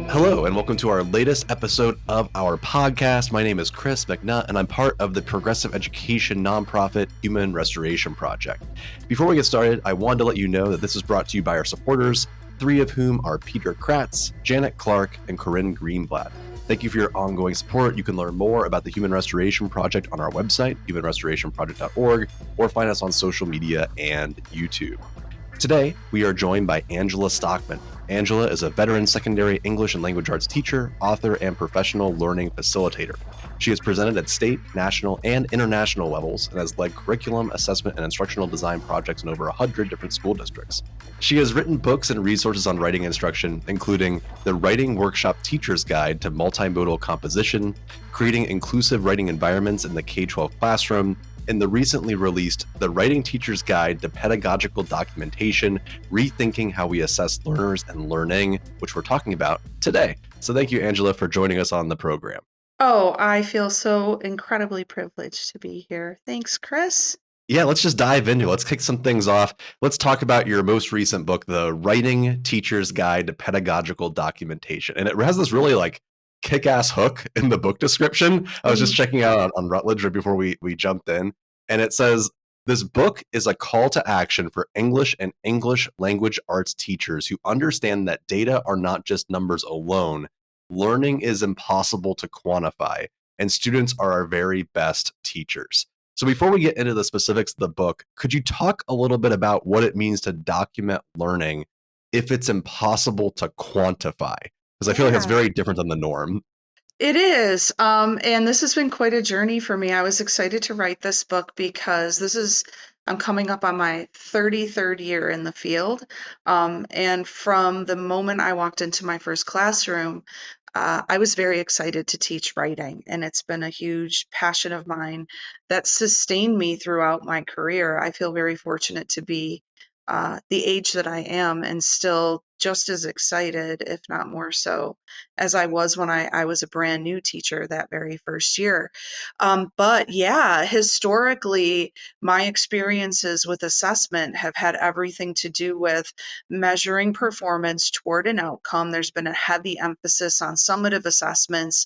Hello, and welcome to our latest episode of our podcast. My name is Chris McNutt, and I'm part of the progressive education nonprofit Human Restoration Project. Before we get started, I wanted to let you know that this is brought to you by our supporters, three of whom are Peter Kratz, Janet Clark, and Corinne Greenblatt. Thank you for your ongoing support. You can learn more about the Human Restoration Project on our website, humanrestorationproject.org, or find us on social media and YouTube. Today, we are joined by Angela Stockman. Angela is a veteran secondary English and language arts teacher, author, and professional learning facilitator. She has presented at state, national, and international levels and has led curriculum, assessment, and instructional design projects in over 100 different school districts. She has written books and resources on writing instruction, including the Writing Workshop Teacher's Guide to Multimodal Composition, Creating Inclusive Writing Environments in the K-12 Classroom, and the recently released The Writing Teacher's Guide to Pedagogical Documentation, Rethinking How We Assess Learners and Learning, which we're talking about today. So thank you, Angela, for joining us on the program. Oh, I feel so incredibly privileged to be here. Thanks, Chris. Yeah, let's just dive into it. Let's kick some things off. Let's talk about your most recent book, The Writing Teacher's Guide to Pedagogical Documentation. And it has this really kick-ass hook in the book description. I was just checking out on Routledge right before we jumped in, and it says, this book is a call to action for English and English language arts teachers who understand that data are not just numbers alone. Learning is impossible to quantify, and students are our very best teachers. So before we get into the specifics of the book, could you talk a little bit about what it means to document learning if it's impossible to quantify? Because I feel like that's very different than the norm. It is. And this has been quite a journey for me. I was excited to write this book because I'm coming up on my 33rd year in the field. And from the moment I walked into my first classroom, I was very excited to teach writing. And it's been a huge passion of mine that sustained me throughout my career. I feel very fortunate to be the age that I am and still just as excited, if not more so, as I was when I was a brand new teacher that very first year. But yeah, historically, my experiences with assessment have had everything to do with measuring performance toward an outcome. There's been a heavy emphasis on summative assessments.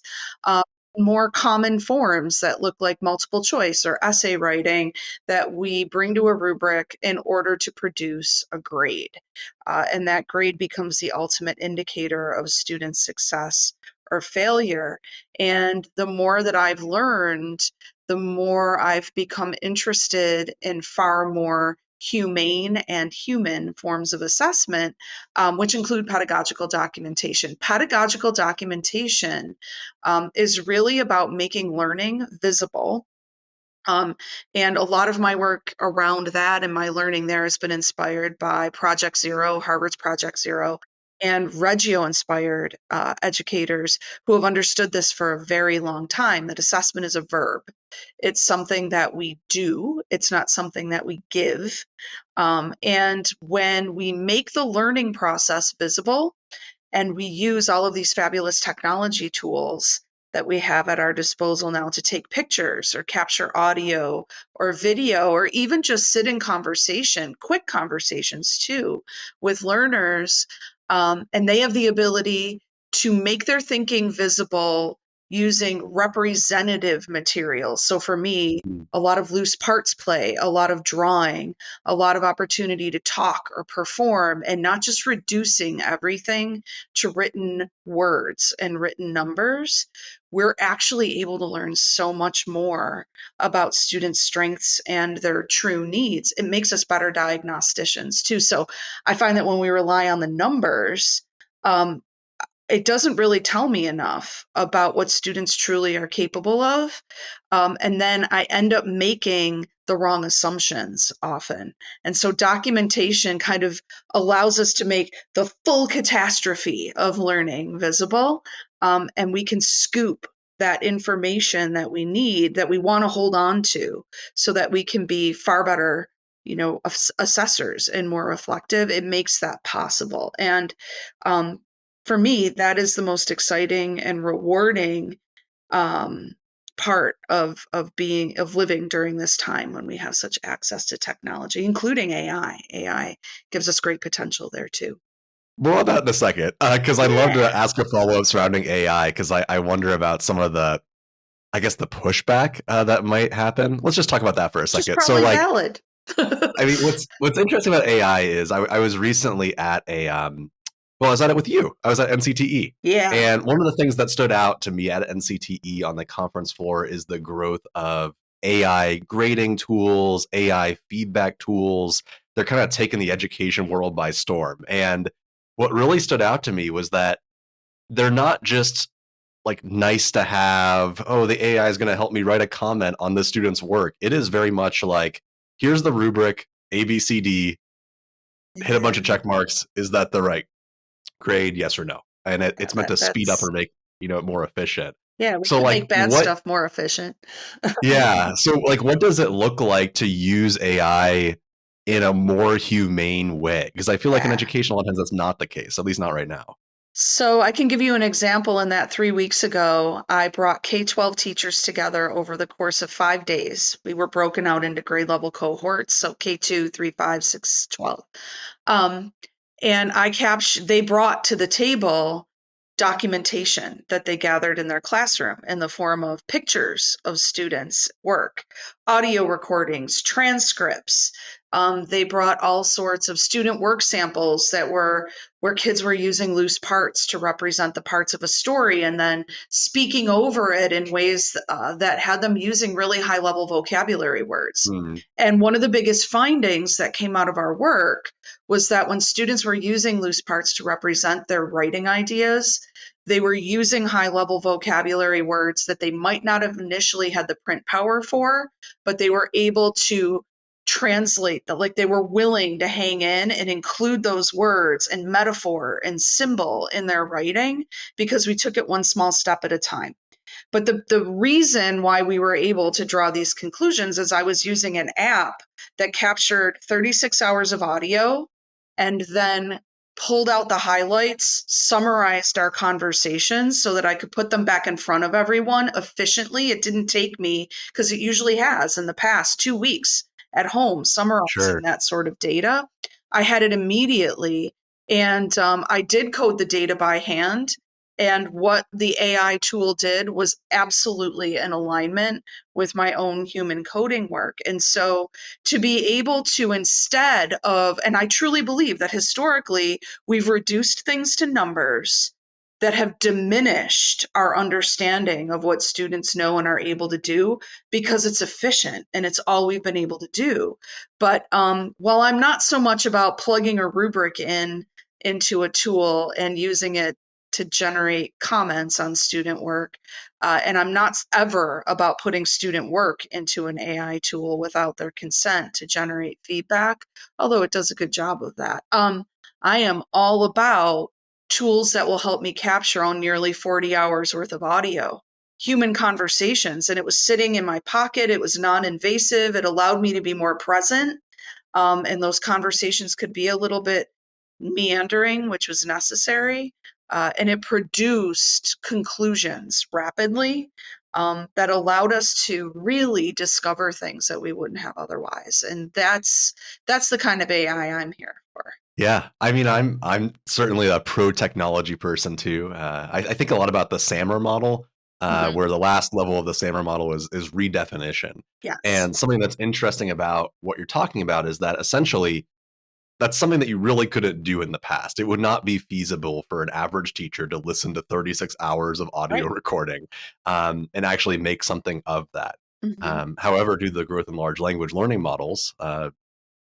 More common forms that look like multiple choice or essay writing that we bring to a rubric in order to produce a grade. And that grade becomes the ultimate indicator of student success or failure. And the more that I've learned, the more I've become interested in far more humane and human forms of assessment, which include pedagogical documentation. Pedagogical documentation is really about making learning visible. And a lot of my work around that and my learning there has been inspired by Project Zero, Harvard's Project Zero, and Reggio inspired educators who have understood this for a very long time, that assessment is a verb. It's something that we do, it's not something that we give. And when we make the learning process visible and we use all of these fabulous technology tools that we have at our disposal now to take pictures or capture audio or video, or even just sit in conversation, quick conversations too, with learners. And they have the ability to make their thinking visible using representative materials. So for me, a lot of loose parts play, a lot of drawing, a lot of opportunity to talk or perform, and not just reducing everything to written words and written numbers. We're actually able to learn so much more about students' strengths and their true needs. It makes us better diagnosticians too. So I find that when we rely on the numbers, it doesn't really tell me enough about what students truly are capable of. And then I end up making the wrong assumptions often. And so documentation kind of allows us to make the full catastrophe of learning visible. And we can scoop that information that we need, that we want to hold on to, so that we can be far better, assessors and more reflective. It makes that possible. And for me, that is the most exciting and rewarding part of living during this time when we have such access to technology, including AI. AI gives us great potential there too. More on that in a second, because I'd love to Yeah, ask a follow up surrounding AI, because I wonder about some of the, I guess, the pushback that might happen. Let's just talk about that for a which is second. So, probably like, valid. I mean, what's interesting about AI is I was recently at a well, I was at it with you. I was at NCTE, Yeah, and one of the things that stood out to me at NCTE on the conference floor is the growth of AI grading tools, AI feedback tools. They're kind of taking the education world by storm. And what really stood out to me was that they're not just like nice to have, oh, the AI is going to help me write a comment on the student's work. It is very much like, here's the rubric, ABCD, hit a bunch of yeah, check marks. Is that the right grade? Yes or no? And yeah. it's meant to speed up That's or make, it more efficient. yeah. We So can like make bad what, stuff more efficient. yeah. So like what does it look like to use AI in a more humane way? Because I feel like in Yeah. education, a lot of times that's not the case, at least not right now. So I can give you an example in that 3 weeks ago, I brought K-12 teachers together over the course of 5 days. We were broken out into grade level cohorts, so K2, 3, 5, 6, 12. Um, and they brought to the table documentation that they gathered in their classroom in the form of pictures of students' work, audio recordings, transcripts. They brought all sorts of student work samples that were where kids were using loose parts to represent the parts of a story and then speaking over it in ways that had them using really high level vocabulary words. Hmm. And one of the biggest findings that came out of our work was that when students were using loose parts to represent their writing ideas, they were using high level vocabulary words that they might not have initially had the print power for, but they were able to translate that, like they were willing to hang in and include those words and metaphor and symbol in their writing because we took it one small step at a time. But the reason why we were able to draw these conclusions is I was using an app that captured 36 hours of audio and then pulled out the highlights, summarized our conversations so that I could put them back in front of everyone efficiently. It didn't take me, because it usually has in the past, 2 weeks at home summarizing Sure. that sort of data. I had it immediately, and I did code the data by hand. And what the AI tool did was absolutely in alignment with my own human coding work. And so to be able to, instead of, and I truly believe that historically we've reduced things to numbers that have diminished our understanding of what students know and are able to do because it's efficient and it's all we've been able to do. But while I'm not so much about plugging a rubric into a tool and using it to generate comments on student work. And I'm not ever about putting student work into an AI tool without their consent to generate feedback, although it does a good job of that. I am all about tools that will help me capture on nearly 40 hours worth of audio, human conversations. And it was sitting in my pocket, it was non invasive, it allowed me to be more present. And those conversations could be a little bit meandering, which was necessary. And it produced conclusions rapidly that allowed us to really discover things that we wouldn't have otherwise. And that's the kind of AI I'm here for. Yeah, I mean, I'm certainly a pro technology person too. I think a lot about the SAMR model, Mhm. where the last level of the SAMR model is redefinition. Yes. And something that's interesting about what you're talking about is that essentially that's something that you really couldn't do in the past. It would not be feasible for an average teacher to listen to 36 hours of audio Right. recording and actually make something of that. Hmm. However, due to the growth in large language learning models,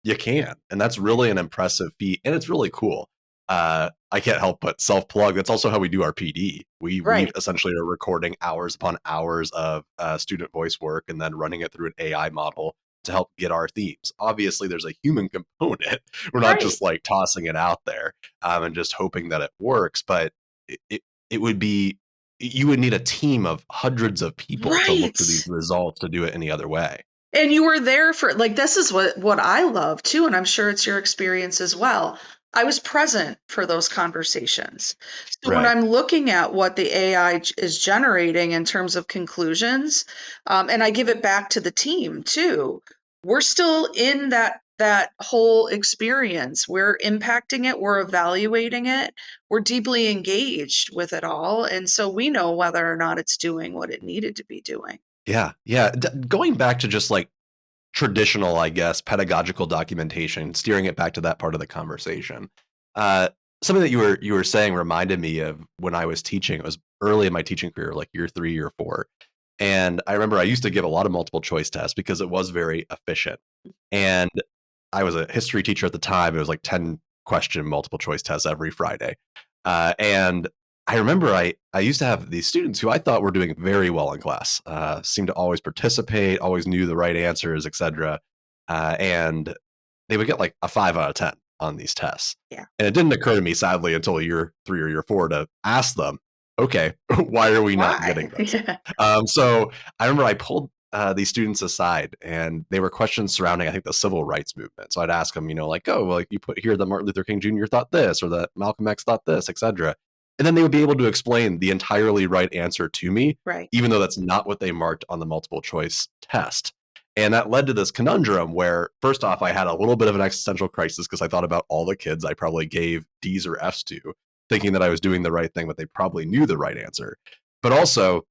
you can, and that's really an impressive feat, and it's really cool. I can't help but self plug. That's also how we do our PD. We Right. essentially are recording hours upon hours of student voice work, and then running it through an AI model to help get our themes. Obviously, there's a human component. We're not Right. just like tossing it out there and just hoping that it works, but it would be you would need a team of hundreds of people to look Right. through these results to do it any other way. And you were there for, like, this is what I love too, and I'm sure it's your experience as well. I was present for those conversations. So when Right. I'm looking at what the AI is generating in terms of conclusions, and I give it back to the team too, we're still in that whole experience. We're impacting it, we're evaluating it, we're deeply engaged with it all, and so we know whether or not it's doing what it needed to be doing. Yeah. Yeah. Going back to just like traditional, I guess, pedagogical documentation, steering it back to that part of the conversation. Uh, Something that you were saying reminded me of when I was teaching. It was early in my teaching career, like year 3, year 4. And I remember I used to give a lot of multiple choice tests because it was very efficient. And I was a history teacher at the time. It was like 10 question multiple choice tests every Friday. And I remember I used to have these students who I thought were doing very well in class, seemed to always participate, always knew the right answers, etc. And they would get like a 5 out of 10 on these tests. Yeah. And it didn't occur to me, sadly, until year 3 or year 4 to ask them, okay, why are we not getting Why? this? So I remember I pulled these students aside, and they were questions surrounding, I think, the civil rights movement. So I'd ask them, like, oh, well, like you put here that Martin Luther King Jr. thought this, or that Malcolm X thought this, etc. And then they would be able to explain the entirely right answer to me, Right. even though that's not what they marked on the multiple choice test. And that led to this conundrum where, first off, I had a little bit of an existential crisis because I thought about all the kids I probably gave D's or F's to, thinking that I was doing the right thing, but they probably knew the right answer. But also,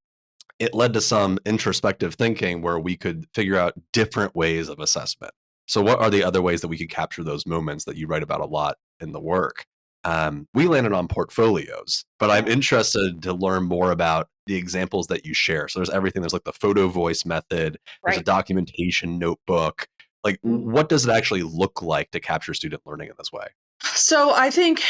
it led to some introspective thinking where we could figure out different ways of assessment. So, what are the other ways that we could capture those moments that you write about a lot in the work? We landed on portfolios, but I'm Yeah. interested to learn more about the examples that you share. So, there's everything. There's like the photo voice method. There's a Right. documentation notebook. Like, Mhm. what does it actually look like to capture student learning in this way? So I think,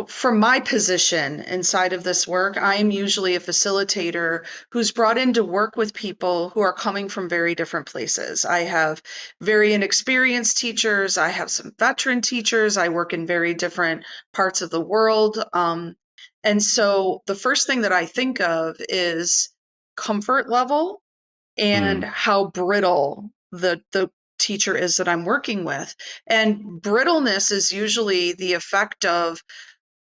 from my position inside of this work, I am usually a facilitator who's brought in to work with people who are coming from very different places. I have very inexperienced teachers, I have some veteran teachers, I work in very different parts of the world. And so the first thing that I think of is comfort level and Mm, how brittle the teacher is that I'm working with. And brittleness is usually the effect of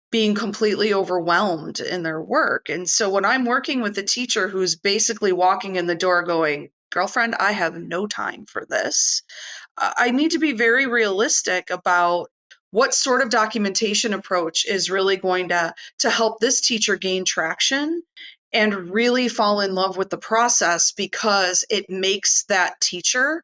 being completely overwhelmed in their work. And so when I'm working with a teacher who's basically walking in the door going, "Girlfriend, I have no time for this." I need to be very realistic about what sort of documentation approach is really going to help this teacher gain traction and really fall in love with the process because it makes that teacher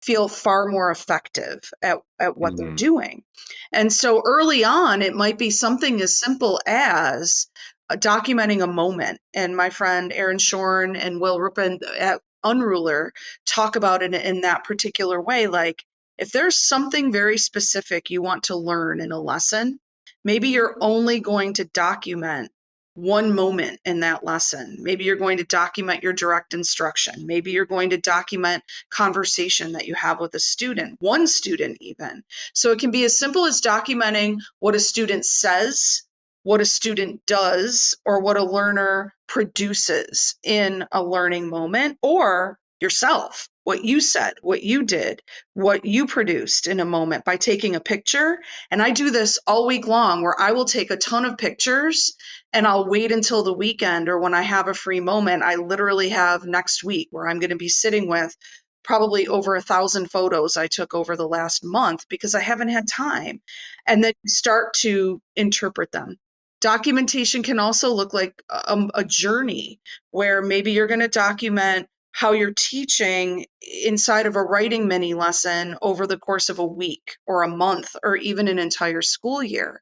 feel far more effective at what they're mm, doing. And so early on, it might be something as simple as documenting a moment. And my friend Aaron Shorn and Will Rupin at Unruler talk about it in that particular way. Like, if there's something very specific you want to learn in a lesson, maybe you're only going to document one moment in that lesson. Maybe you're going to document your direct instruction. Maybe you're going to document conversation that you have with a student, one student even. So it can be as simple as documenting what a student says, what a student does, or what a learner produces in a learning moment, or yourself, what you said, what you did, what you produced in a moment by taking a picture. And I do this all week long where I will take a ton of pictures and I'll wait until the weekend or when I have a free moment. I literally have next week where I'm going to be sitting with probably over 1,000 photos I took over the last month because I haven't had time. And then start to interpret them. Documentation can also look like a journey where maybe you're going to document how you're teaching inside of a writing mini lesson over the course of a week or a month or even an entire school year.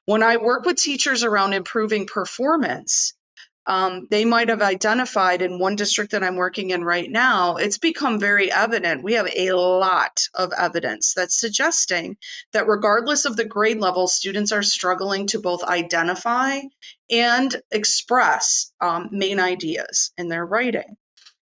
When I work with teachers around improving performance, they might have identified in one district that I'm working in right now, it's become very evident. We have a lot of evidence that's suggesting that regardless of the grade level, students are struggling to both identify and express main ideas in their writing.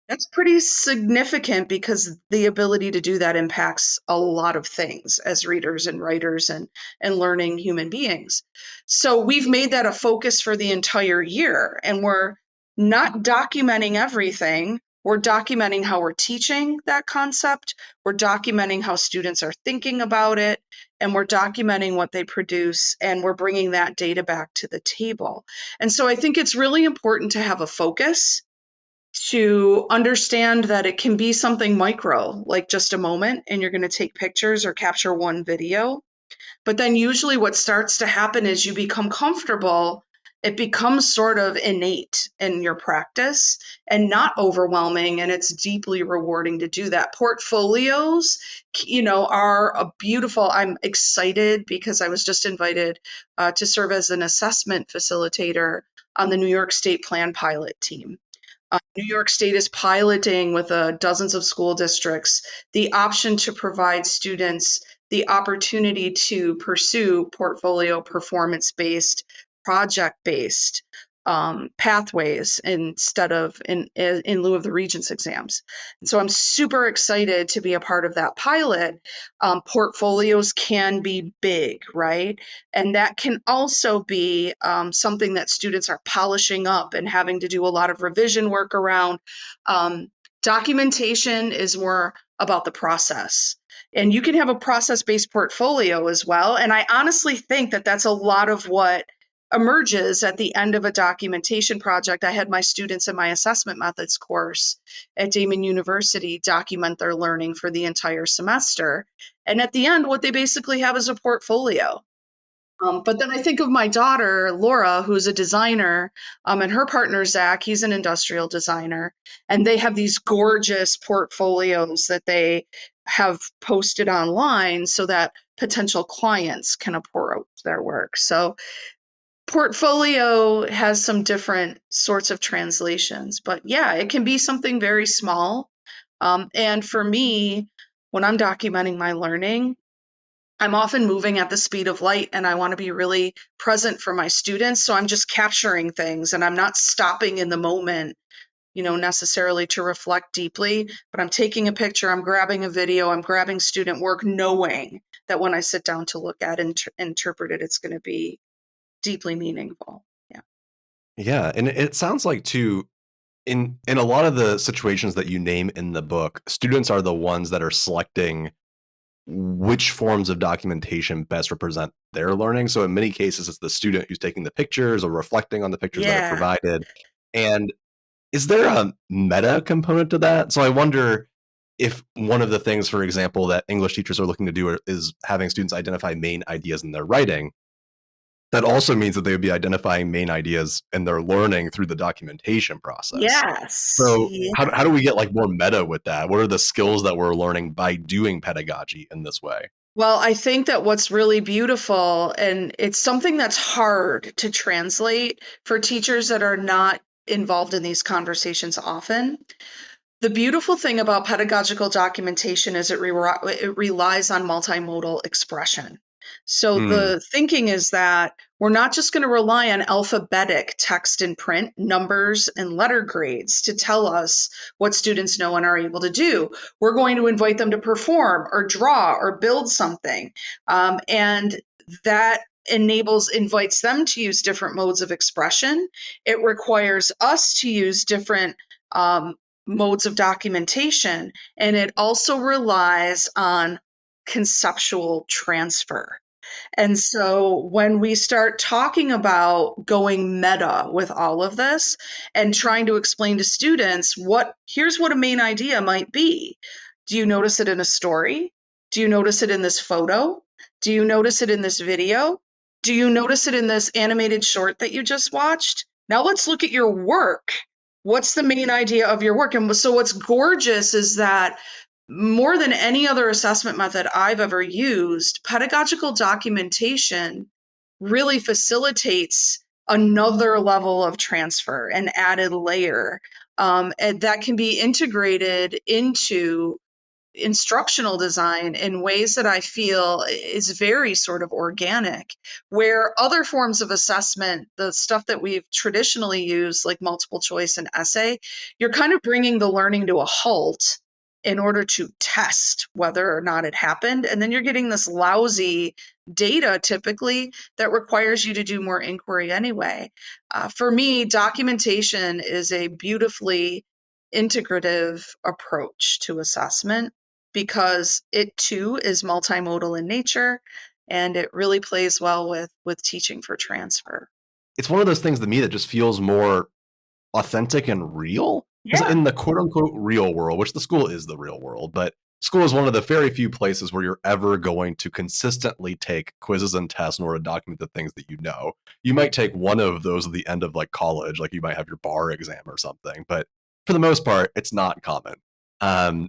That's pretty significant because the ability to do that impacts a lot of things as readers and writers and learning human beings. So we've made that a focus for the entire year, and we're not documenting everything. we're documenting how we're teaching that concept, we're documenting how students are thinking about it, and we're documenting what they produce, and we're bringing that data back to the table. And so I think it's really important to have a focus, to understand that it can be something micro, like just a moment, and you're going to take pictures or capture one video. But then usually what starts to happen is you become comfortable. It becomes sort of innate in your practice and not overwhelming. And it's deeply rewarding to do that. Portfolios, are a beautiful, I'm excited because I was just invited to serve as an assessment facilitator on the New York State Plan Pilot team. New York State is piloting with dozens of school districts the option to provide students the opportunity to pursue portfolio performance based, project based pathways instead of in lieu of the Regents exams. And so I'm super excited to be a part of that pilot. Portfolios can be big, right? And that can also be something that students are polishing up and having to do a lot of revision work around. Um, Documentation is more about the process. And you can have a process based portfolio as well. And I honestly think that that's a lot of what emerges at the end of a documentation project. I had my students in my assessment methods course at Damon University document their learning for the entire semester. And at the end, what they basically have is a portfolio. But then I think of my daughter, Laura, who's a designer, and her partner, Zach, he's an industrial designer. And they have these gorgeous portfolios that they have posted online so that potential clients can approach their work. So portfolio has some different sorts of translations, but yeah, it can be something very small. And for me, when I'm documenting my learning, I'm often moving at the speed of light and I want to be really present for my students. So I'm just capturing things and I'm not stopping in the moment, necessarily to reflect deeply, but I'm taking a picture, I'm grabbing a video, I'm grabbing student work, knowing that when I sit down to look at and interpret it, it's going to be deeply meaningful. Yeah. Yeah, and it sounds like too, in a lot of the situations that you name in the book, students are the ones that are selecting which forms of documentation best represent their learning. So in many cases, it's the student who's taking the pictures or reflecting on the pictures that are Yeah. provided. And is there a meta component to that? So I wonder if one of the things, for example, that English teachers are looking to do is having students identify main ideas in their writing. That also means that they would be identifying main ideas in their learning through the documentation process. Yes. So Yeah. how do we get like more meta with that? What are the skills that we're learning by doing pedagogy in this way? Well, I think that what's really beautiful, and it's something that's hard to translate for teachers that are not involved in these conversations often. The beautiful thing about pedagogical documentation is it relies on multimodal expression. So Mm, the thinking is that we're not just going to rely on alphabetic text and print, numbers and letter grades to tell us what students know and are able to do. We're going to invite them to perform or draw or build something. And that invites them to use different modes of expression. It requires us to use different modes of documentation, and it also relies on conceptual transfer. And so when we start talking about going meta with all of this and trying to explain to students here's what a main idea might be. Do you notice it in a story? Do you notice it in this photo? Do you notice it in this video? Do you notice it in this animated short that you just watched? Now let's look at your work. What's the main idea of your work? And so what's gorgeous is that more than any other assessment method I've ever used, pedagogical documentation really facilitates another level of transfer, an added layer, and that can be integrated into instructional design in ways that I feel is very sort of organic, where other forms of assessment, the stuff that we've traditionally used, like multiple choice and essay, you're kind of bringing the learning to a halt in order to test whether or not it happened. And then you're getting this lousy data typically that requires you to do more inquiry anyway. For me, documentation is a beautifully integrative approach to assessment because it too is multimodal in nature and it really plays well with teaching for transfer. It's one of those things to me that just feels more authentic and real. Because Yeah, in the quote unquote real world, which the school is the real world, but school is one of the very few places where you're ever going to consistently take quizzes and tests in order to document the things that you know. You might take one of those at the end of like college, like you might have your bar exam or something, but for the most part, it's not common.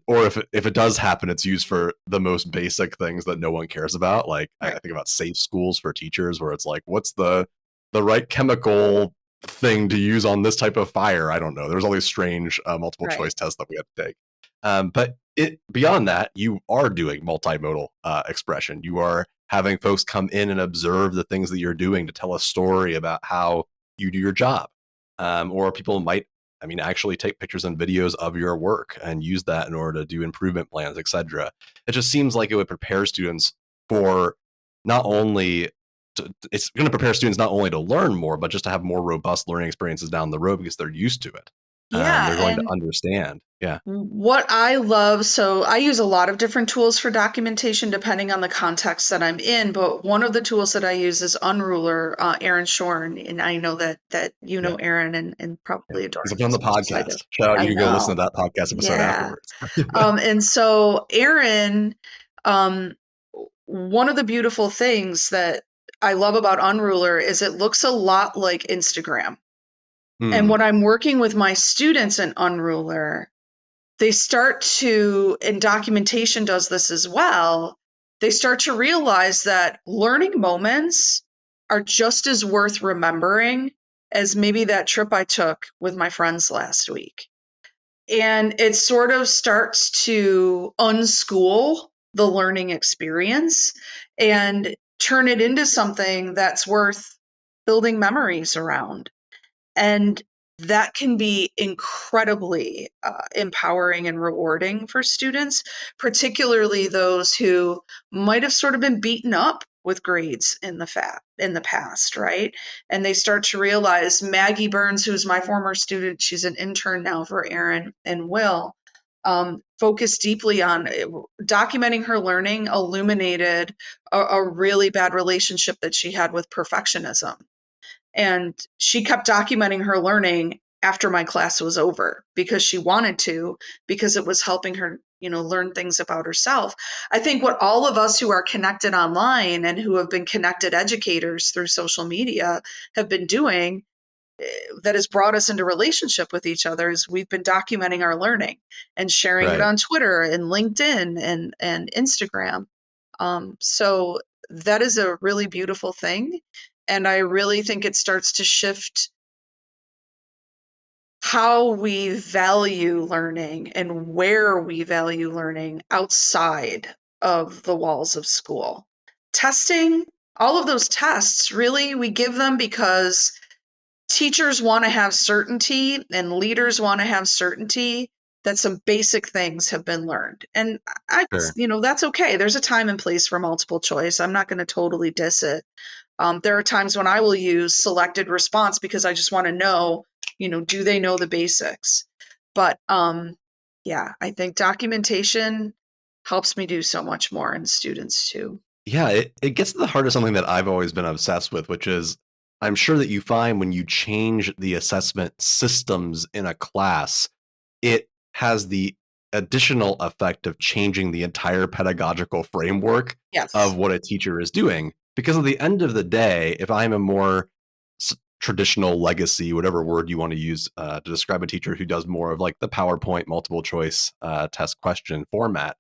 Or if it does happen, it's used for the most basic things that no one cares about. Like I right, think about safe schools for teachers, where it's like, what's the right chemical thing to use on this type of fire? I don't know. There's all these strange multiple right. choice tests that we have to take. But beyond that, you are doing multimodal expression. You are having folks come in and observe the things that you're doing to tell a story about how you do your job. Or people might, I mean, actually take pictures and videos of your work and use that in order to do improvement plans, etc. It just seems like it would prepare students for not only it's going to prepare students not only to learn more, but just to have more robust learning experiences down the road because they're used to it. Yeah, They're going to and understand. Yeah. what I love, so I use a lot of different tools for documentation depending on the context that I'm in, but one of the tools that I use is Unruler, Aaron Shorn, and I know that you know Yeah. Aaron and Yeah. probably adore He's him on as the much as I do. podcast. Shout out. You I can go listen know. to that podcast episode Yeah. afterwards. And so Aaron, um, one of the beautiful things that I love about Unruler is it looks a lot like Instagram. And Hmm. when I'm working with my students in Unruler, they start to, and documentation does this as well, they start to realize that learning moments are just as worth remembering as maybe that trip I took with my friends last week. And it sort of starts to unschool the learning experience and turn it into something that's worth building memories around. And that can be incredibly empowering and rewarding for students, particularly those who might have sort of been beaten up with grades in the past, right? And they start to realize Maggie Burns, who's my former student, she's an intern now for Aaron and Will, focused deeply on documenting her learning, illuminated a really bad relationship that she had with perfectionism, and she kept documenting her learning after my class was over because she wanted to, because it was helping her, learn things about herself. I think what all of us who are connected online and who have been connected educators through social media have been doing, that has brought us into relationship with each other, is we've been documenting our learning and sharing it Right. on Twitter and LinkedIn and Instagram. So that is a really beautiful thing. And I really think it starts to shift how we value learning and where we value learning outside of the walls of school. Testing, all of those tests, really, we give them because teachers want to have certainty and leaders want to have certainty that some basic things have been learned. And Sure. that's okay. There's a time and place for multiple choice. I'm not going to totally diss it. There are times when I will use selected response because I just want to know, do they know the basics? But yeah, I think documentation helps me do so much more in students too. Yeah, it gets to the heart of something that I've always been obsessed with, which is I'm sure that you find when you change the assessment systems in a class, it has the additional effect of changing the entire pedagogical framework Yes. of what a teacher is doing. Because at the end of the day, if I'm a more traditional legacy, whatever word you want to use to describe a teacher who does more of like the PowerPoint multiple choice test question format,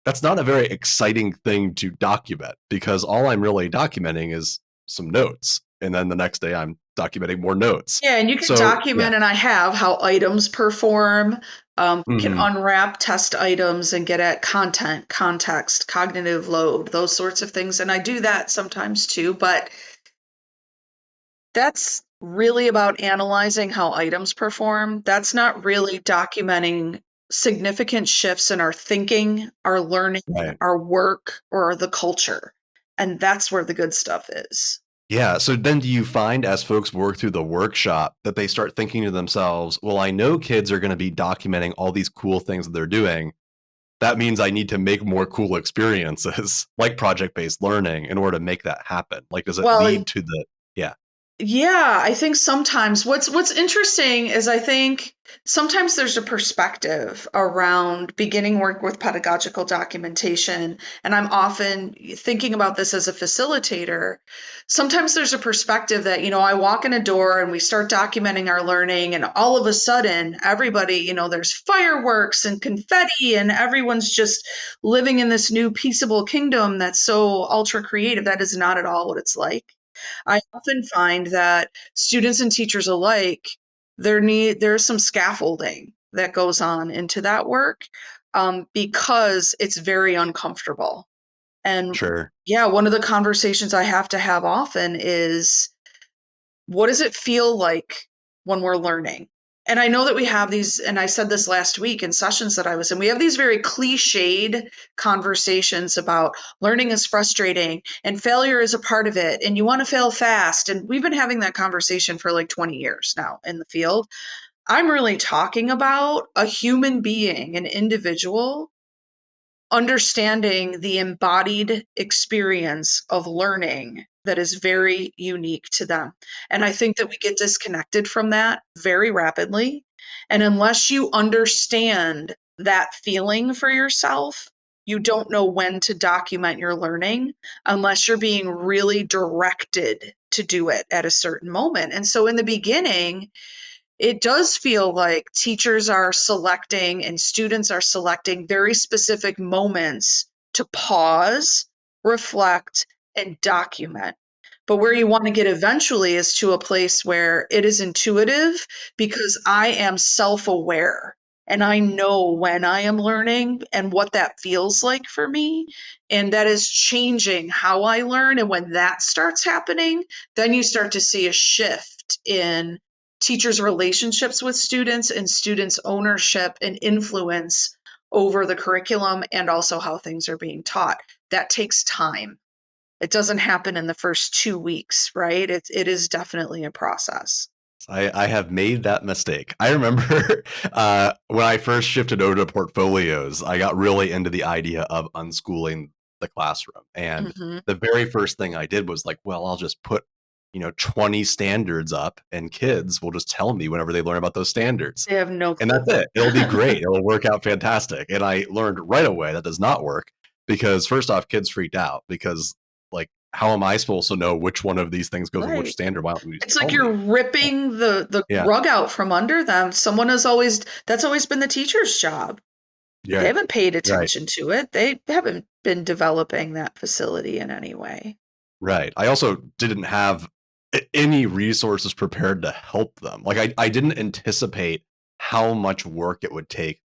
that's not a very exciting thing to document because all I'm really documenting is some notes. And then the next day I'm documenting more notes. Yeah, and you can So, yeah. document, and I have, how items perform. Can Hmm. unwrap test items and get at content, context, cognitive load, those sorts of things. And I do that sometimes too, but that's really about analyzing how items perform. That's not really documenting significant shifts in our thinking, our learning, Right. our work, or the culture. And that's where the good stuff is. Yeah. So then do you find as folks work through the workshop that they start thinking to themselves, well, I know kids are going to be documenting all these cool things that they're doing. That means I need to make more cool experiences like project based learning in order to make that happen. Like, does it Well, lead to the, yeah, yeah, I think sometimes what's interesting is I think sometimes there's a perspective around beginning work with pedagogical documentation, and I'm often thinking about this as a facilitator. Sometimes there's a perspective that, I walk in a door and we start documenting our learning, and all of a sudden, everybody, there's fireworks and confetti, and everyone's just living in this new peaceable kingdom that's so ultra creative. That is not at all what it's like. I often find that students and teachers alike, there's some scaffolding that goes on into that work, because it's very uncomfortable. And sure. yeah, one of the conversations I have to have often is, what does it feel like when we're learning? And I know that we have these, and I said this last week in sessions that I was in, we have these very cliched conversations about learning is frustrating and failure is a part of it, and you want to fail fast. And we've been having that conversation for like 20 years now in the field. I'm really talking about a human being, an individual understanding the embodied experience of learning that is very unique to them. And I think that we get disconnected from that very rapidly. And unless you understand that feeling for yourself, you don't know when to document your learning unless you're being really directed to do it at a certain moment. And so in the beginning, it does feel like teachers are selecting and students are selecting very specific moments to pause, reflect, and document. But where you want to get eventually is to a place where it is intuitive because I am self aware and I know when I am learning and what that feels like for me. And that is changing how I learn. And when that starts happening, then you start to see a shift in teachers' relationships with students and students' ownership and influence over the curriculum and also how things are being taught. That takes time. It doesn't happen in the first 2 weeks, right? It is definitely a process. I have made that mistake. I remember when I first shifted over to portfolios, I got really into the idea of unschooling the classroom. And Hmm. the very first thing I did was like, well, I'll just put, 20 standards up and kids will just tell me whenever they learn about those standards. They have no And clue. that's it. It'll be great. It'll work out fantastic. And I learned right away that does not work because first off, kids freaked out because like, how am I supposed to know which one of these things goes with which Right. standard? Why don't you just It's like tell me? you're ripping the Yeah. rug out from under them. That's always been the teacher's job. They Right. haven't paid Right. attention to it. They haven't been developing that facility in any way. Right. I also didn't have any resources prepared to help them. Like I didn't anticipate how much work it would take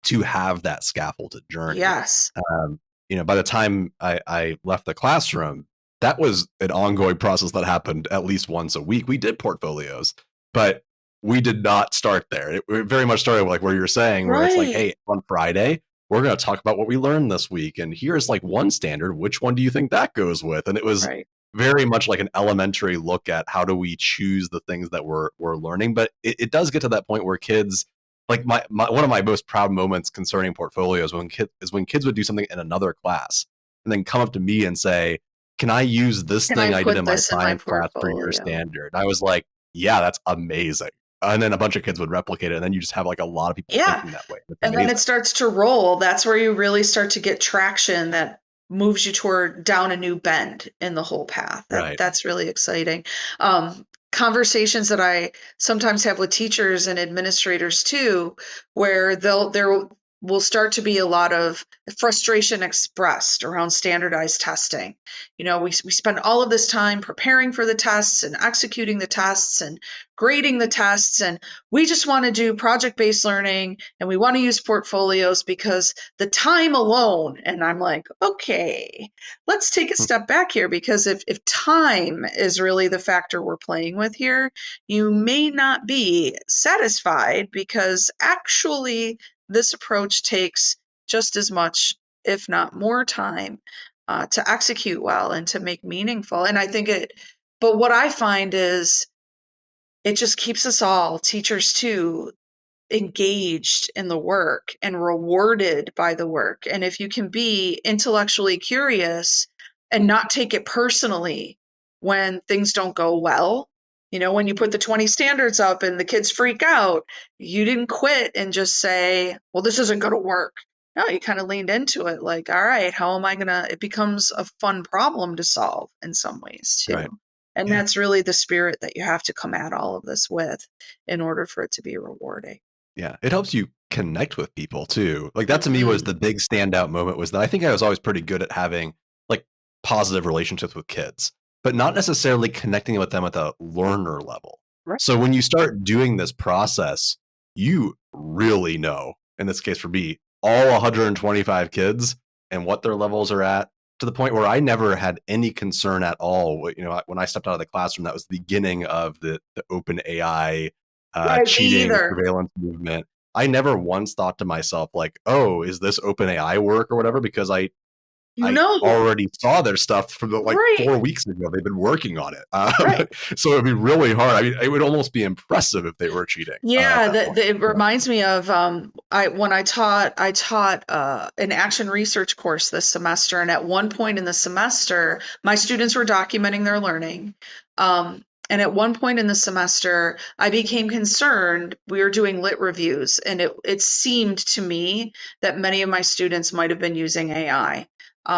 to have that scaffolded journey. Yes. Um, by the time I left the classroom, that was an ongoing process that happened at least once a week. We did portfolios, but we did not start there. It very much started like where you're saying, where it's like, Right. hey, on Friday, we're going to talk about what we learned this week. And here's like one standard. Which one do you think that goes with? And it was Right. very much like an elementary look at how do we choose the things that we're learning. But it does get to that point where kids like my one of my most proud moments concerning portfolios when kids would do something in another class and then come up to me and say, can I use this Can I thing I did put in my this in my science class for your portfolio? standard? I was like, yeah, that's amazing. And then a bunch of kids would replicate it and then you just have like a lot of people Yeah. thinking that way. It's And then amazing. it starts to roll. That's where you really start to get traction that moves you toward down a new bend in the whole path. Right. That's really exciting. Conversations that I sometimes have with teachers and administrators too, where there will start to be a lot of frustration expressed around standardized testing. We spend all of this time preparing for the tests and executing the tests and grading the tests, and we just want to do project-based learning and we want to use portfolios because the time alone. And I'm like, okay, let's take a step back here, because if time is really the factor we're playing with here, you may not be satisfied, because actually this approach takes just as much, if not more time, to execute well and to make meaningful. And I think But what I find is it just keeps us all, teachers too, engaged in the work and rewarded by the work. And if you can be intellectually curious and not take it personally when things don't go well, when you put the 20 standards up and the kids freak out, you didn't quit and just say, well, this isn't going to work. No, you kind of leaned into it like, all right, how am I going to? It becomes a fun problem to solve in some ways too. Right. And Yeah. that's really the spirit that you have to come at all of this with in order for it to be rewarding. Yeah. It helps you connect with people too. Like that to me was Mhm. the big standout moment, was that I think I was always pretty good at having like positive relationships with kids, but not necessarily connecting with them at the learner level. Right. So when you start doing this process, you really know, in this case for me, all 125 kids and what their levels are at, to the point where I never had any concern at all. When I stepped out of the classroom, that was the beginning of the open AI Right, me cheating either. surveillance movement. I never once thought to myself like, oh, is this open AI work or whatever? Because I No, already saw their stuff from like right, 4 weeks ago. They've been working on it. right. So it'd be really hard. I mean, it would almost be impressive if they were cheating at Yeah, that point. it reminds me of I taught an action research course this semester, and at one point in the semester, my students were documenting their learning. And at one point in the semester, I became concerned. We were doing lit reviews, and it seemed to me that many of my students might have been using AI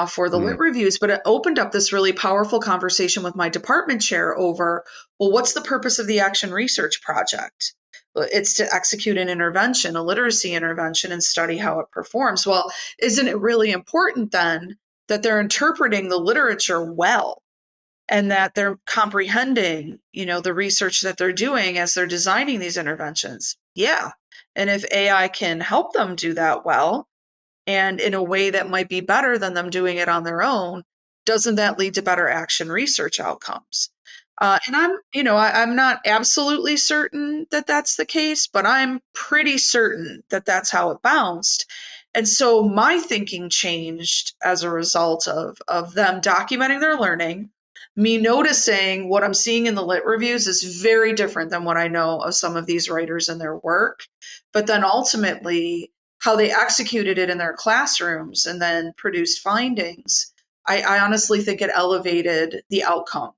for the Mm, lit reviews, but it opened up this really powerful conversation with my department chair over, well, what's the purpose of the action research project? It's to execute an intervention, a literacy intervention, and study how it performs. Well, isn't it really important then that they're interpreting the literature well and that they're comprehending, the research that they're doing as they're designing these interventions? Yeah. And if AI can help them do that well, and in a way that might be better than them doing it on their own, doesn't that lead to better action research outcomes? And I'm not absolutely certain that that's the case, but I'm pretty certain that that's how it bounced. And so my thinking changed as a result of them documenting their learning. Me noticing what I'm seeing in the lit reviews is very different than what I know of some of these writers and their work. But then ultimately, how they executed it in their classrooms and then produced findings, I honestly think it elevated the outcome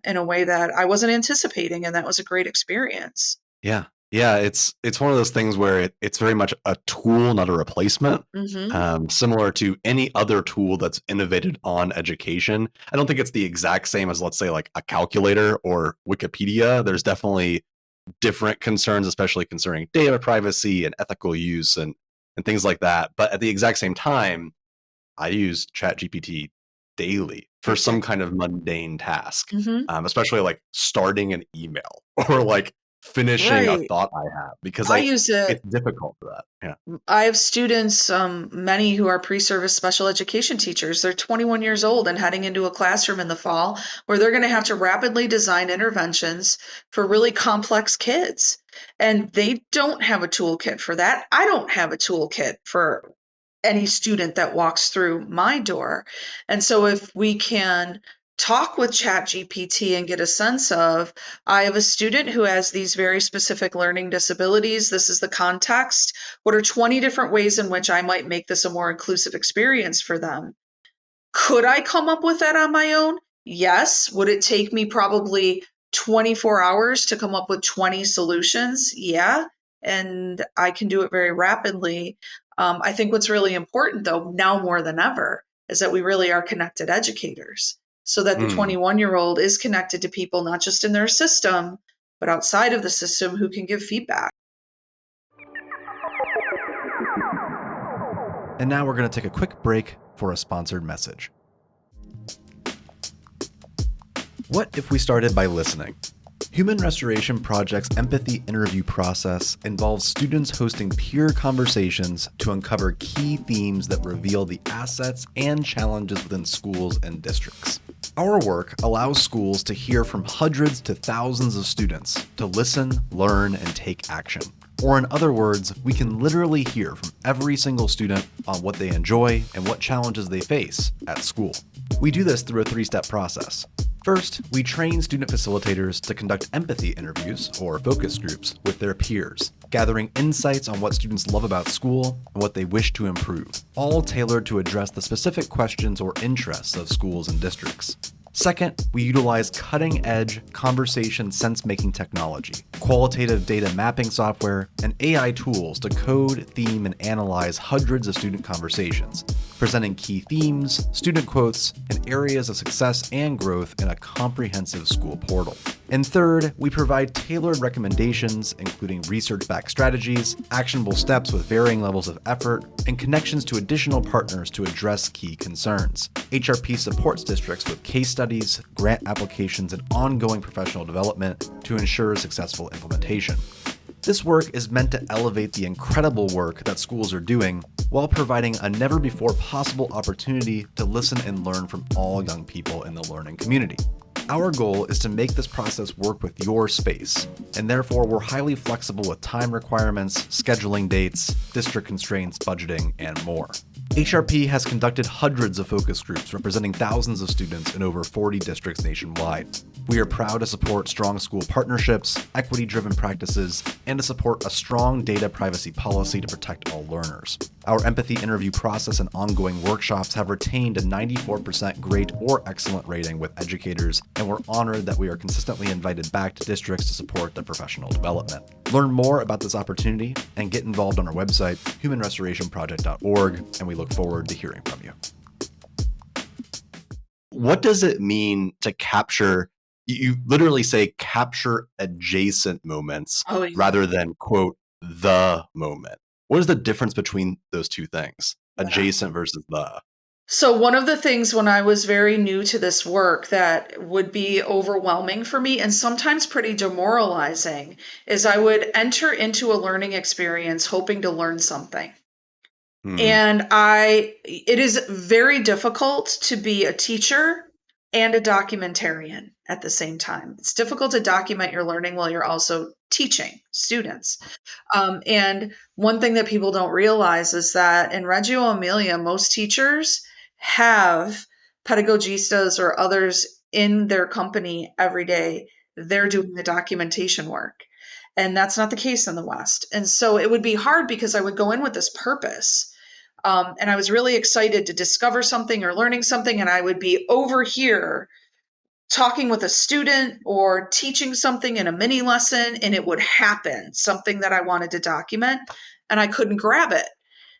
in a way that I wasn't anticipating, and that was a great experience. yeah. Yeah. It's one of those things where it's very much a tool, not a replacement. Hmm. Similar to any other tool that's innovated on education. I don't think it's the exact same as, let's say, like a calculator or Wikipedia. There's definitely different concerns, especially concerning data privacy and ethical use and things like that. But at the exact same time, I use ChatGPT daily for some kind of mundane task, Hmm. especially like starting an email or like finishing a Right. thought I have, because I use it. it's difficult for that. Yeah. I have students, many who are pre-service special education teachers. They're 21 years old and heading into a classroom in the fall where they're going to have to rapidly design interventions for really complex kids. And they don't have a toolkit for that. I don't have a toolkit for any student that walks through my door. And so if we can talk with ChatGPT and get a sense of, I have a student who has these very specific learning disabilities. This is the context. What are 20 different ways in which I might make this a more inclusive experience for them? Could I come up with that on my own? Yes. Would it take me probably 24 hours to come up with 20 solutions? Yeah. And I can do it very rapidly. I think what's really important, though, now more than ever, is that we really are connected educators so that the Mm. 21-year-old is connected to people, not just in their system, but outside of the system who can give feedback. And now we're going to take a quick break for a sponsored message. What if we started by listening? Human Restoration Project's empathy interview process involves students hosting peer conversations to uncover key themes that reveal the assets and challenges within schools and districts. Our work allows schools to hear from hundreds to thousands of students to listen, learn, and take action. Or in other words, we can literally hear from every single student on what they enjoy and what challenges they face at school. We do this through a 3-step process. First, we train student facilitators to conduct empathy interviews, or focus groups, with their peers, gathering insights on what students love about school and what they wish to improve, all tailored to address the specific questions or interests of schools and districts. Second, we utilize cutting-edge conversation sense-making technology, qualitative data mapping software, and AI tools to code, theme, and analyze hundreds of student conversations, presenting key themes, student quotes, and areas of success and growth in a comprehensive school portal. And third, we provide tailored recommendations, including research-backed strategies, actionable steps with varying levels of effort, and connections to additional partners to address key concerns. HRP supports districts with case studies, grant applications, and ongoing professional development to ensure successful implementation. This work is meant to elevate the incredible work that schools are doing while providing a never-before-possible opportunity to listen and learn from all young people in the learning community. Our goal is to make this process work with your space, and therefore we're highly flexible with time requirements, scheduling dates, district constraints, budgeting, and more. HRP has conducted hundreds of focus groups representing thousands of students in over 40 districts nationwide. We are proud to support strong school partnerships, equity-driven practices, and to support a strong data privacy policy to protect all learners. Our empathy interview process and ongoing workshops have retained a 94% great or excellent rating with educators, and we're honored that we are consistently invited back to districts to support their professional development. Learn more about this opportunity and get involved on our website, humanrestorationproject.org, and we look forward to hearing from you. What does it mean to capture? You literally say capture adjacent moments rather than, quote, the moment. What is the difference between those two things, adjacent versus the? So one of the things when I was very new to this work that would be overwhelming for me and sometimes pretty demoralizing is I would enter into a learning experience hoping to learn something. And it is very difficult to be a teacher and a documentarian at the same time. It's difficult to document your learning while you're also teaching students. And one thing that people don't realize is that in Reggio Emilia, most teachers have pedagogistas or others in their company every day. They're doing the documentation work. And that's not the case in the West. And so it would be hard because I would go in with this purpose. And I was really excited to discover something or learning something. And I would be over here talking with a student or teaching something in a mini lesson, and it would happen, something that I wanted to document, and I couldn't grab it.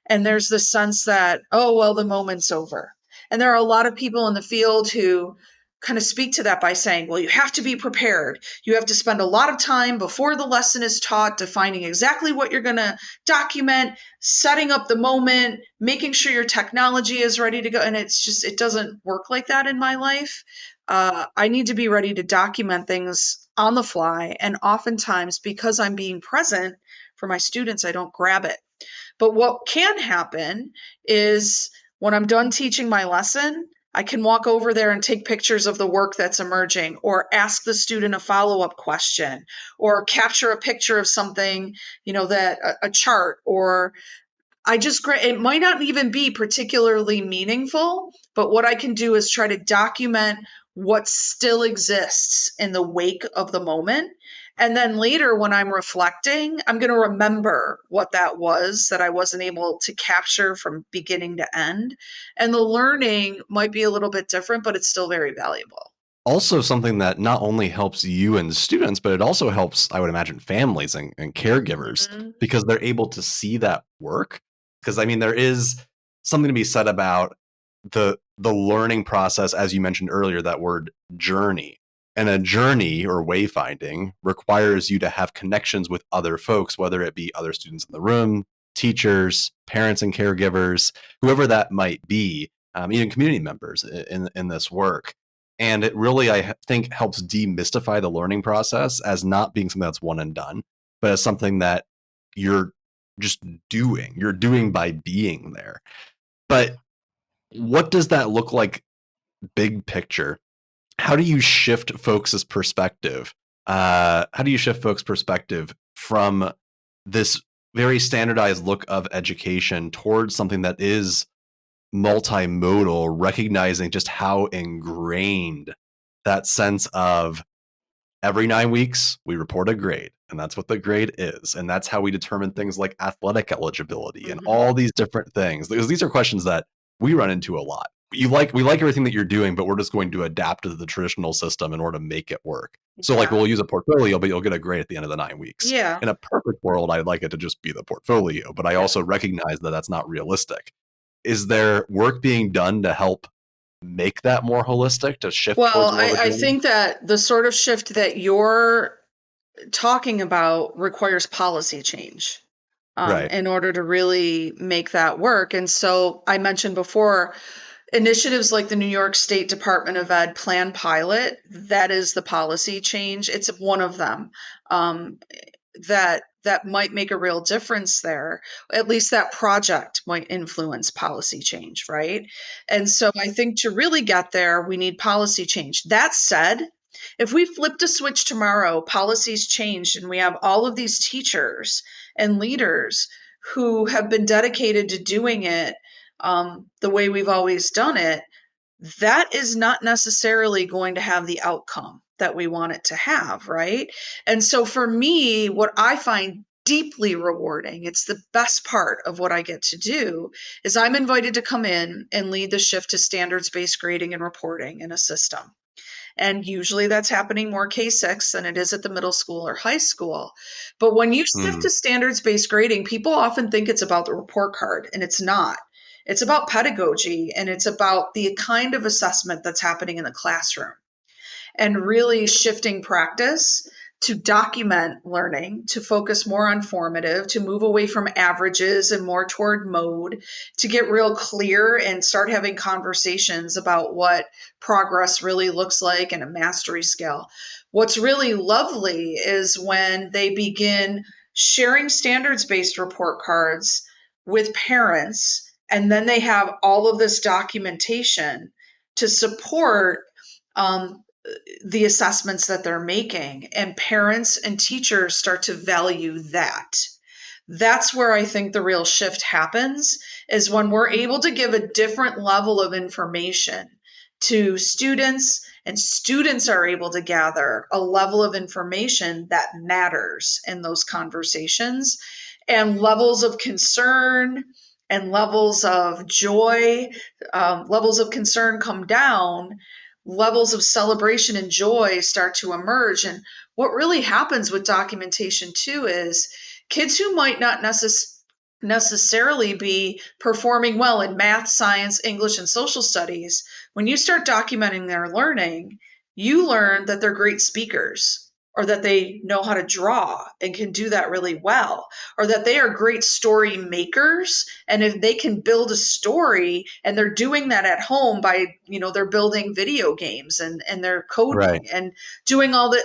And there's this sense that, oh, well, the moment's over. And there are a lot of people in the field who kind of speak to that by saying, well, you have to be prepared. You have to spend a lot of time before the lesson is taught defining exactly what you're going to document, setting up the moment, making sure your technology is ready to go. And it's just, it doesn't work like that in my life. I need to be ready to document things on the fly. And oftentimes, because I'm being present for my students, I don't grab it. But what can happen is when I'm done teaching my lesson, I can walk over there and take pictures of the work that's emerging, or ask the student a follow-up question, or capture a picture of something, that a chart, or it might not even be particularly meaningful, but what I can do is try to document what still exists in the wake of the moment. And then later, when I'm reflecting, I'm going to remember what that was that I wasn't able to capture from beginning to end. And the learning might be a little bit different, but it's still very valuable. Also, something that not only helps you and students, but it also helps, I would imagine, families and caregivers, because they're able to see that work. Because I mean, there is something to be said about the learning process, as you mentioned earlier, that word journey. And a journey or wayfinding requires you to have connections with other folks, whether it be other students in the room, teachers, parents and caregivers, whoever that might be, even community members in this work. And it really, I think, helps demystify the learning process as not being something that's one and done, but as something that you're just doing. You're doing by being there. But what does that look like big picture? How do you shift folks' perspective? How do you shift folks' perspective from this very standardized look of education towards something that is multimodal, recognizing just how ingrained that sense of every 9 weeks, we report a grade, and that's what the grade is. And that's how we determine things like athletic eligibility and Mhm. all these different things. Because these are questions that we run into a lot. We like everything that you're doing, but we're just going to adapt to the traditional system in order to make it work. So like Yeah. we'll use a portfolio, but you'll get a grade at the end of the 9 weeks. Yeah. In a perfect world, I'd like it to just be the portfolio, but I Yeah. also recognize that that's not realistic. Is there work being done to help make that more holistic, to shift Well, towards more of a I grade? think that the sort of shift that you're talking about requires policy change Right. in order to really make that work. And so I mentioned before, initiatives like the New York State Department of Ed Plan Pilot, that is the policy change. It's one of them. Um, that might make a real difference there. At least that project might influence policy change, right? And so I think to really get there, we need policy change. That said, if we flipped a switch tomorrow, policies changed, and we have all of these teachers and leaders who have been dedicated to doing it the way we've always done it, that is not necessarily going to have the outcome that we want it to have, right? And so for me, what I find deeply rewarding, it's the best part of what I get to do, is I'm invited to come in and lead the shift to standards based grading and reporting in a system. And usually that's happening more K-6 than it is at the middle school or high school. But when you shift Mm, to standards based grading, people often think it's about the report card, and it's not. It's about pedagogy, and it's about the kind of assessment that's happening in the classroom, and really shifting practice to document learning, to focus more on formative, to move away from averages and more toward mode, to get real clear and start having conversations about what progress really looks like and a mastery scale. What's really lovely is when they begin sharing standards based report cards with parents, and then they have all of this documentation to support um, the assessments that they're making, and parents and teachers start to value that. That's where I think the real shift happens, is when we're able to give a different level of information to students, and students are able to gather a level of information that matters in those conversations, and levels of concern and levels of joy, levels of concern come down, levels of celebration and joy start to emerge. And what really happens with documentation too is kids who might not necessarily be performing well in math, science, English, and social studies, when you start documenting their learning, you learn that they're great speakers, or that they know how to draw and can do that really well, or that they are great story makers. And if they can build a story, and they're doing that at home by, they're building video games, and they're right. coding and doing all the,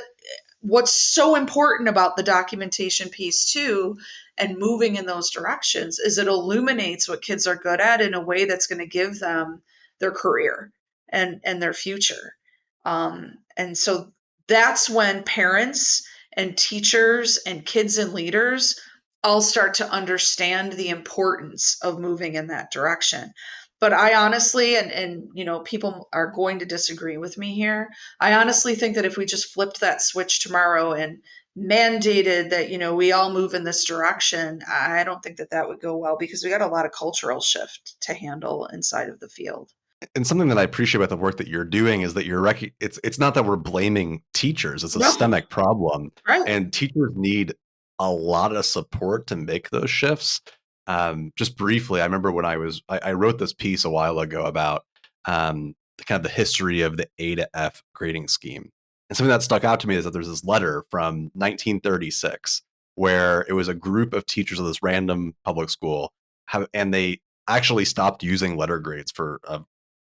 what's so important about the documentation piece too, and moving in those directions, is it illuminates what kids are good at in a way that's going to give them their career and their future. And so that's when parents and teachers and kids and leaders all start to understand the importance of moving in that direction. But I honestly, and people are going to disagree with me here, I honestly think that if we just flipped that switch tomorrow and mandated that, we all move in this direction, I don't think that that would go well, because we got a lot of cultural shift to handle inside of the field. And something that I appreciate about the work that you're doing is that it's not that we're blaming teachers, it's a No, systemic problem. right. And teachers need a lot of support to make those shifts. Just briefly, I remember when I wrote this piece a while ago about kind of the history of the A to F grading scheme. And something that stuck out to me is that there's this letter from 1936 where it was a group of teachers of this random public school, and they actually stopped using letter grades for a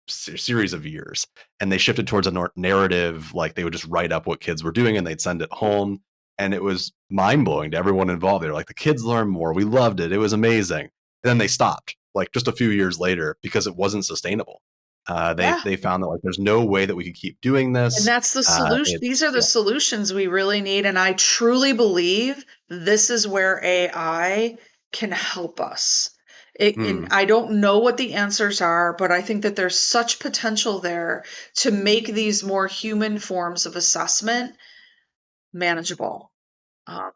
series of years, and they shifted towards a narrative, like they would just write up what kids were doing and they'd send it home. And it was mind-blowing to everyone involved. They were like, the kids learn more, we loved it, it was amazing. And then they stopped like just a few years later because it wasn't sustainable. Yeah. They found that like there's no way that we could keep doing And this. that's the solution. These It's are the Yeah. solutions we really need. And I truly believe this is where AI can help us. And I don't know what the answers are, but I think that there's such potential there to make these more human forms of assessment manageable,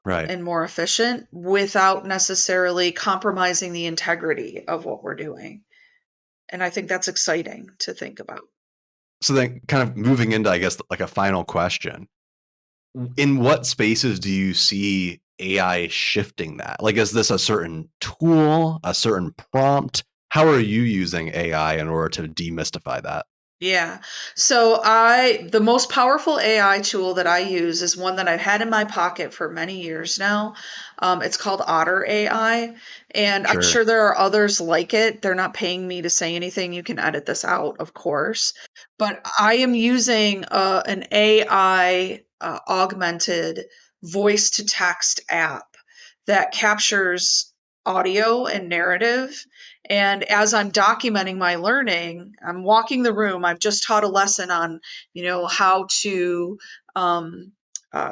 Right. and more efficient without necessarily compromising the integrity of what we're doing. And I think that's exciting to think about. So then kind of moving into, I guess, like a final question. In what spaces do you see AI shifting that? Like, is this a certain tool, a certain prompt? How are you using AI in order to demystify that? Yeah. So the most powerful AI tool that I use is one that I've had in my pocket for many years now. It's called Otter AI, and I'm Sure. sure there are others like it. They're not paying me to say anything. You can edit this out, of course. But I am using an AI augmented voice to text app that captures audio and narrative. And as I'm documenting my learning, I'm walking the room. I've just taught a lesson on, how to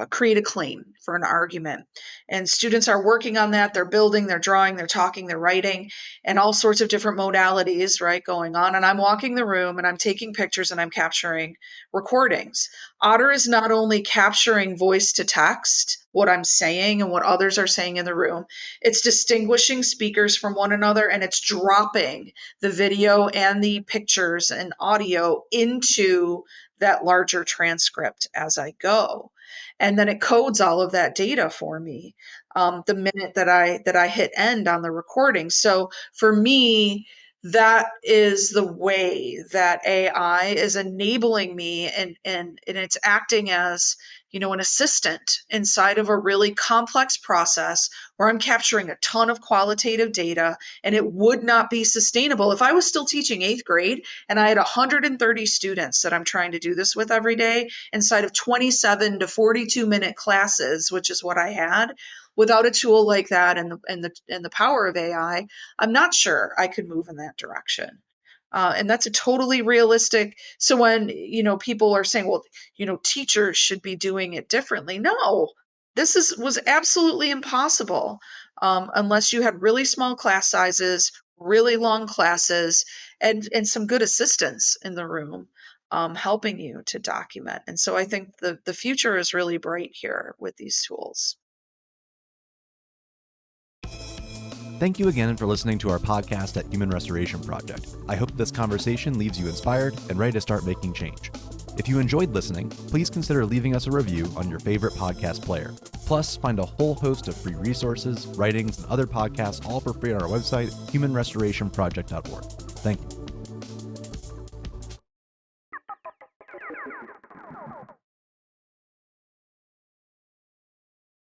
create a claim for an argument. And students are working on that. They're building, they're drawing, they're talking, they're writing, and all sorts of different modalities, right, going on. And I'm walking the room and I'm taking pictures and I'm capturing recordings. Otter is not only capturing voice to text, what I'm saying and what others are saying in the room, it's distinguishing speakers from one another, and it's dropping the video and the pictures and audio into that larger transcript as I go. And then it codes all of that data for me the minute that I hit end on the recording. So for me, that is the way that AI is enabling me, and it's acting as, an assistant inside of a really complex process where I'm capturing a ton of qualitative data, and it would not be sustainable if I was still teaching 8th grade and I had 130 students that I'm trying to do this with every day inside of 27 to 42-minute classes, which is what I had. Without a tool like that and the power of AI, I'm not sure I could move in that direction. And that's a totally realistic. So when people are saying, well, teachers should be doing it differently. No, was absolutely impossible unless you had really small class sizes, really long classes, and some good assistants in the room helping you to document. And so I think the future is really bright here with these tools. Thank you again for listening to our podcast at Human Restoration Project. I hope this conversation leaves you inspired and ready to start making change. If you enjoyed listening, please consider leaving us a review on your favorite podcast player. Plus, find a whole host of free resources, writings, and other podcasts all for free on our website, humanrestorationproject.org. Thank you.